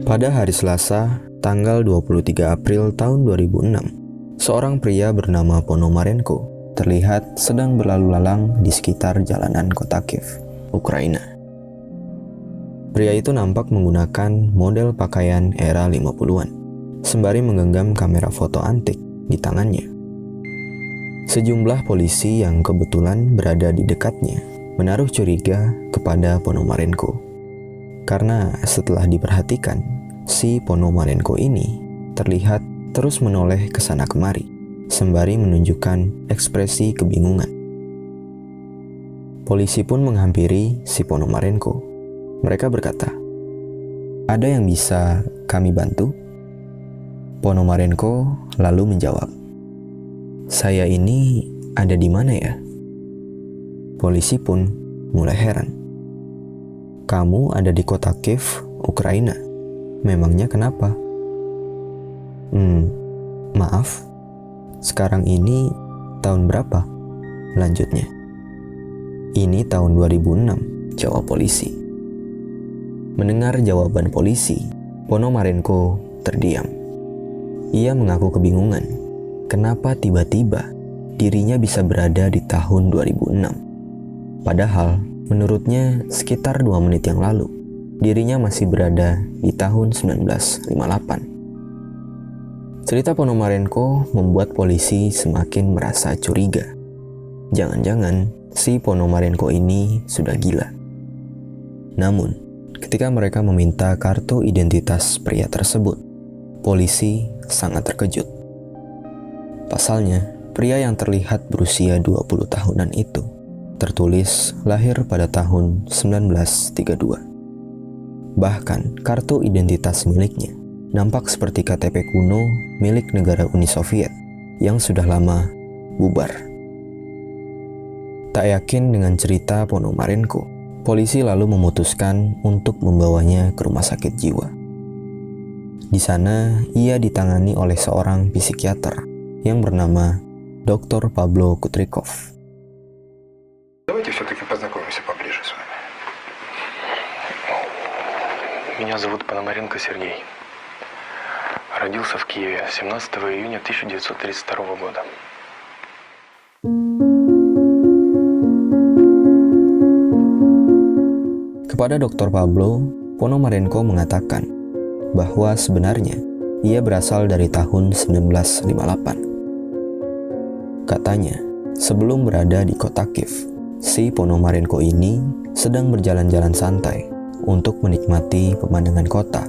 Pada hari Selasa, tanggal 23 April tahun 2006, seorang pria bernama Ponomarenko terlihat sedang berlalu lalang di sekitar jalanan kota Kiev, Ukraina. Pria itu nampak menggunakan model pakaian era 50-an, sembari menggenggam kamera foto antik di tangannya. Sejumlah polisi yang kebetulan berada di dekatnya menaruh curiga kepada Ponomarenko. Karena setelah diperhatikan, si Ponomarenko ini terlihat terus menoleh ke sana kemari, sembari menunjukkan ekspresi kebingungan. Polisi pun menghampiri si Ponomarenko. Mereka berkata, "Ada yang bisa kami bantu?" Ponomarenko lalu menjawab, "Saya ini ada di mana ya?" Polisi pun mulai heran. "Kamu ada di kota Kiev, Ukraina. Memangnya kenapa?" Maaf, sekarang ini tahun berapa?" lanjutnya. "Ini tahun 2006, jawab polisi. Mendengar jawaban polisi, Ponomarenko terdiam. Ia mengaku kebingungan. Kenapa tiba-tiba dirinya bisa berada di tahun 2006? Padahal, menurutnya sekitar 2 menit yang lalu, dirinya masih berada di tahun 1958. Cerita Ponomarenko membuat polisi semakin merasa curiga. Jangan-jangan si Ponomarenko ini sudah gila. Namun, ketika mereka meminta kartu identitas pria tersebut, polisi sangat terkejut. Pasalnya, pria yang terlihat berusia 20 tahunan itu tertulis lahir pada tahun 1932. Bahkan, kartu identitas miliknya nampak seperti KTP kuno milik negara Uni Soviet yang sudah lama bubar. Tak yakin dengan cerita Ponomarenko, polisi lalu memutuskan untuk membawanya ke rumah sakit jiwa. Di sana, ia ditangani oleh seorang psikiater yang bernama Dr. Pablo Kutrikov. Давайте все-таки познакомимся поближе с вами. Меня зовут Пономаренко Сергей. Родился в Киеве 17 июня 1932 года. Kepada Dr. Pablo, Ponomarenko mengatakan bahwa sebenarnya ia berasal dari tahun 1958. Katanya, sebelum berada di kota Kiev, si Ponomarenko ini sedang berjalan-jalan santai untuk menikmati pemandangan kota,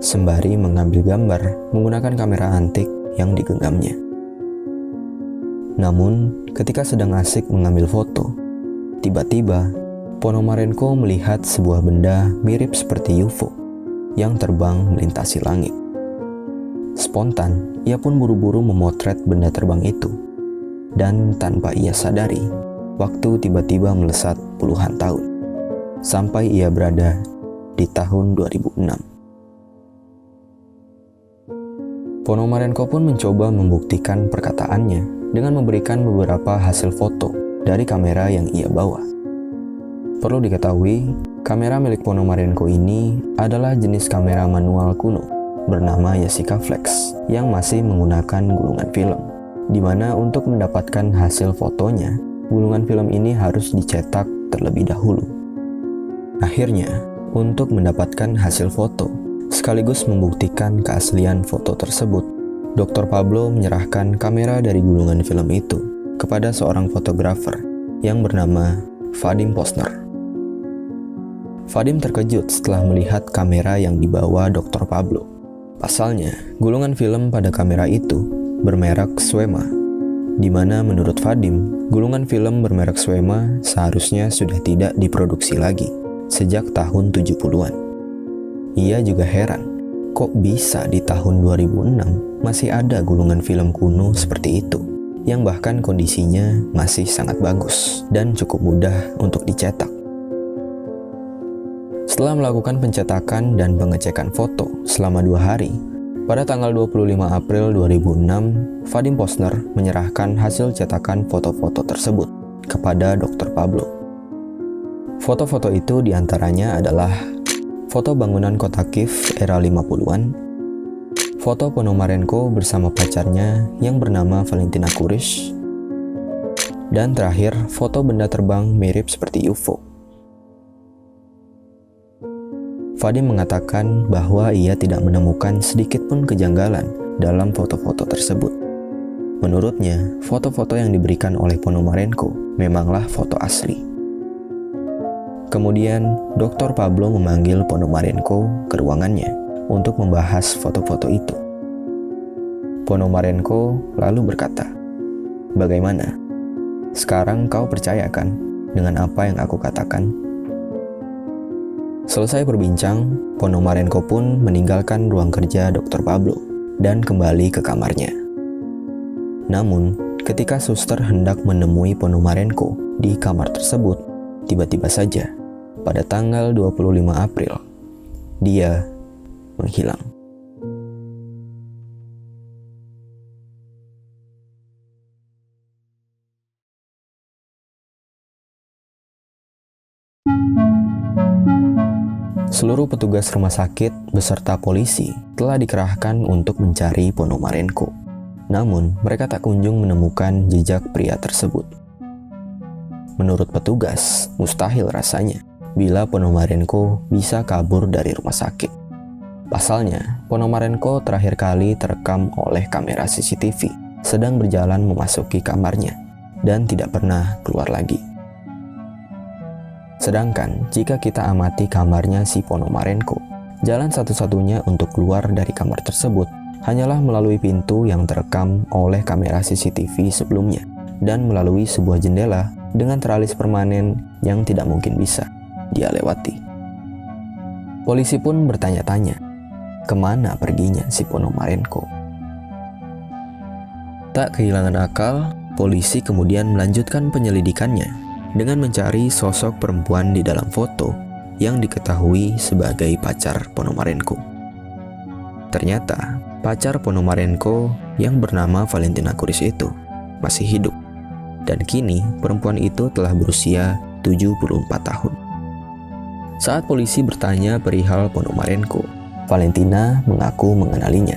sembari mengambil gambar menggunakan kamera antik yang digenggamnya. Namun, ketika sedang asik mengambil foto, tiba-tiba Ponomarenko melihat sebuah benda mirip seperti UFO yang terbang melintasi langit. Spontan, ia pun buru-buru memotret benda terbang itu. Dan tanpa ia sadari, waktu tiba-tiba melesat puluhan tahun, sampai ia berada di tahun 2006. Ponomarenko pun mencoba membuktikan perkataannya dengan memberikan beberapa hasil foto dari kamera yang ia bawa. Perlu diketahui, kamera milik Ponomarenko ini adalah jenis kamera manual kuno bernama Yashica Flex yang masih menggunakan gulungan film, di mana untuk mendapatkan hasil fotonya, gulungan film ini harus dicetak terlebih dahulu. Akhirnya, untuk mendapatkan hasil foto, sekaligus membuktikan keaslian foto tersebut, Dr. Pablo menyerahkan kamera dari gulungan film itu kepada seorang fotografer yang bernama Vadim Posner. Vadim terkejut setelah melihat kamera yang dibawa Dr. Pablo. Pasalnya, gulungan film pada kamera itu bermerek Swema, di mana menurut Vadim, gulungan film bermerek Swema seharusnya sudah tidak diproduksi lagi sejak tahun 70-an. Ia juga heran, kok bisa di tahun 2006 masih ada gulungan film kuno seperti itu, yang bahkan kondisinya masih sangat bagus dan cukup mudah untuk dicetak. Setelah melakukan pencetakan dan pengecekan foto selama 2 hari, pada tanggal 25 April 2006, Vadim Posner menyerahkan hasil cetakan foto-foto tersebut kepada Dr. Pablo. Foto-foto itu diantaranya adalah foto bangunan kota Kiev era 50-an, foto Ponomarenko bersama pacarnya yang bernama Valentina Kurish, dan terakhir foto benda terbang mirip seperti UFO. Vadim mengatakan bahwa ia tidak menemukan sedikit pun kejanggalan dalam foto-foto tersebut. Menurutnya, foto-foto yang diberikan oleh Ponomarenko memanglah foto asli. Kemudian, Dr. Pablo memanggil Ponomarenko ke ruangannya untuk membahas foto-foto itu. Ponomarenko lalu berkata, "Bagaimana? Sekarang kau percaya kan dengan apa yang aku katakan?" Selesai berbincang, Ponomarenko pun meninggalkan ruang kerja Dr. Pablo dan kembali ke kamarnya. Namun, ketika suster hendak menemui Ponomarenko di kamar tersebut, tiba-tiba saja, pada tanggal 25 April, dia menghilang. Seluruh petugas rumah sakit beserta polisi telah dikerahkan untuk mencari Ponomarenko. Namun, mereka tak kunjung menemukan jejak pria tersebut. Menurut petugas, mustahil rasanya bila Ponomarenko bisa kabur dari rumah sakit. Pasalnya, Ponomarenko terakhir kali terekam oleh kamera CCTV sedang berjalan memasuki kamarnya dan tidak pernah keluar lagi. Sedangkan jika kita amati kamarnya si Ponomarenko, jalan satu-satunya untuk keluar dari kamar tersebut hanyalah melalui pintu yang terekam oleh kamera CCTV sebelumnya dan melalui sebuah jendela dengan teralis permanen yang tidak mungkin bisa dia lewati. Polisi pun bertanya-tanya, kemana perginya si Ponomarenko? Tak kehilangan akal, polisi kemudian melanjutkan penyelidikannya dengan mencari sosok perempuan di dalam foto yang diketahui sebagai pacar Ponomarenko. Ternyata, pacar Ponomarenko yang bernama Valentina Kurish itu masih hidup. Dan kini perempuan itu telah berusia 74 tahun. Saat polisi bertanya perihal Ponomarenko, Valentina mengaku mengenalinya.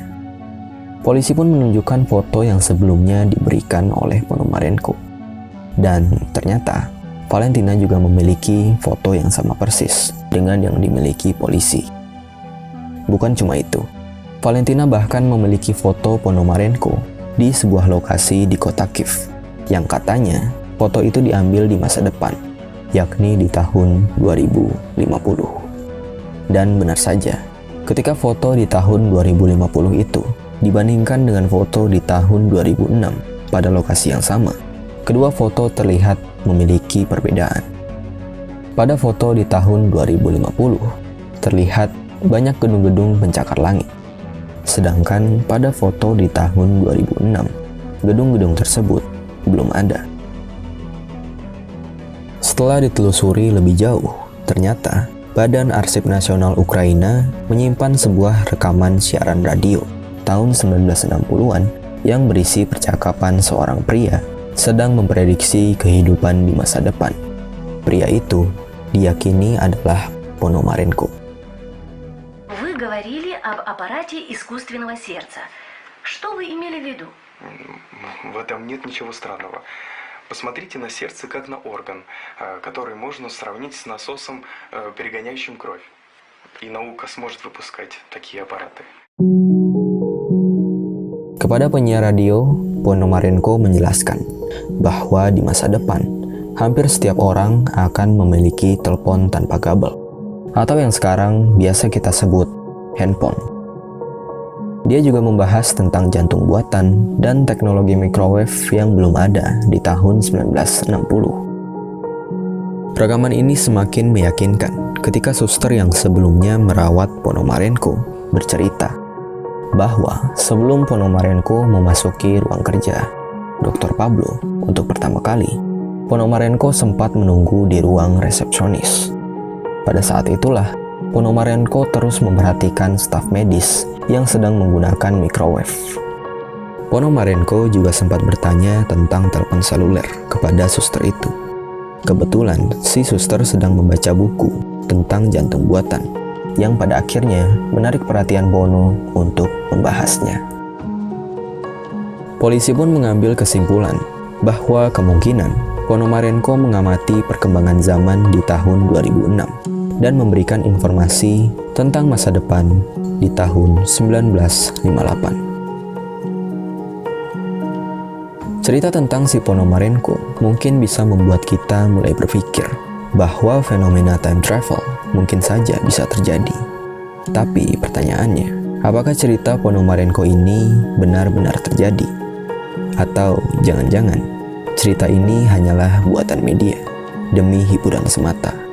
Polisi pun menunjukkan foto yang sebelumnya diberikan oleh Ponomarenko. Dan ternyata Valentina juga memiliki foto yang sama persis dengan yang dimiliki polisi. Bukan cuma itu, Valentina bahkan memiliki foto Ponomarenko di sebuah lokasi di kota Kiev, yang katanya foto itu diambil di masa depan, yakni di tahun 2050. Dan benar saja, ketika foto di tahun 2050 itu dibandingkan dengan foto di tahun 2006 pada lokasi yang sama, kedua foto terlihat memiliki perbedaan. Pada foto di tahun 2050, terlihat banyak gedung-gedung pencakar langit. Sedangkan pada foto di tahun 2006, gedung-gedung tersebut belum ada. Setelah ditelusuri lebih jauh, ternyata Badan Arsip Nasional Ukraina menyimpan sebuah rekaman siaran radio tahun 1960-an yang berisi percakapan seorang pria sedang memprediksi kehidupan di masa depan. Pria itu diyakini adalah Ponomarenko. Вы говорили об аппарате искусственного сердца. Что вы имели в виду? В этом нет ничего странного. Посмотрите на сердце как на орган, который можно сравнить с насосом, перегоняющим кровь. И наука сможет выпускать такие аппараты. Kepada penyiar radio, Ponomarenko menjelaskan bahwa di masa depan, hampir setiap orang akan memiliki telepon tanpa kabel, atau yang sekarang biasa kita sebut handphone. Dia juga membahas tentang jantung buatan dan teknologi microwave yang belum ada di tahun 1960. Rekaman ini semakin meyakinkan ketika suster yang sebelumnya merawat Ponomarenko bercerita bahwa sebelum Ponomarenko memasuki ruang kerja Dr. Pablo untuk pertama kali, Ponomarenko sempat menunggu di ruang resepsionis. Pada saat itulah, Ponomarenko terus memperhatikan staf medis yang sedang menggunakan microwave. Ponomarenko juga sempat bertanya tentang telepon seluler kepada suster itu. Kebetulan, si suster sedang membaca buku tentang jantung buatan yang pada akhirnya menarik perhatian Bono untuk membahasnya. Polisi pun mengambil kesimpulan bahwa kemungkinan Ponomarenko mengamati perkembangan zaman di tahun 2006 dan memberikan informasi tentang masa depan di tahun 1958. Cerita tentang si Ponomarenko mungkin bisa membuat kita mulai berpikir bahwa fenomena time travel mungkin saja bisa terjadi. Tapi pertanyaannya, apakah cerita Ponomarenko ini benar-benar terjadi? Atau jangan-jangan cerita ini hanyalah buatan media demi hiburan semata?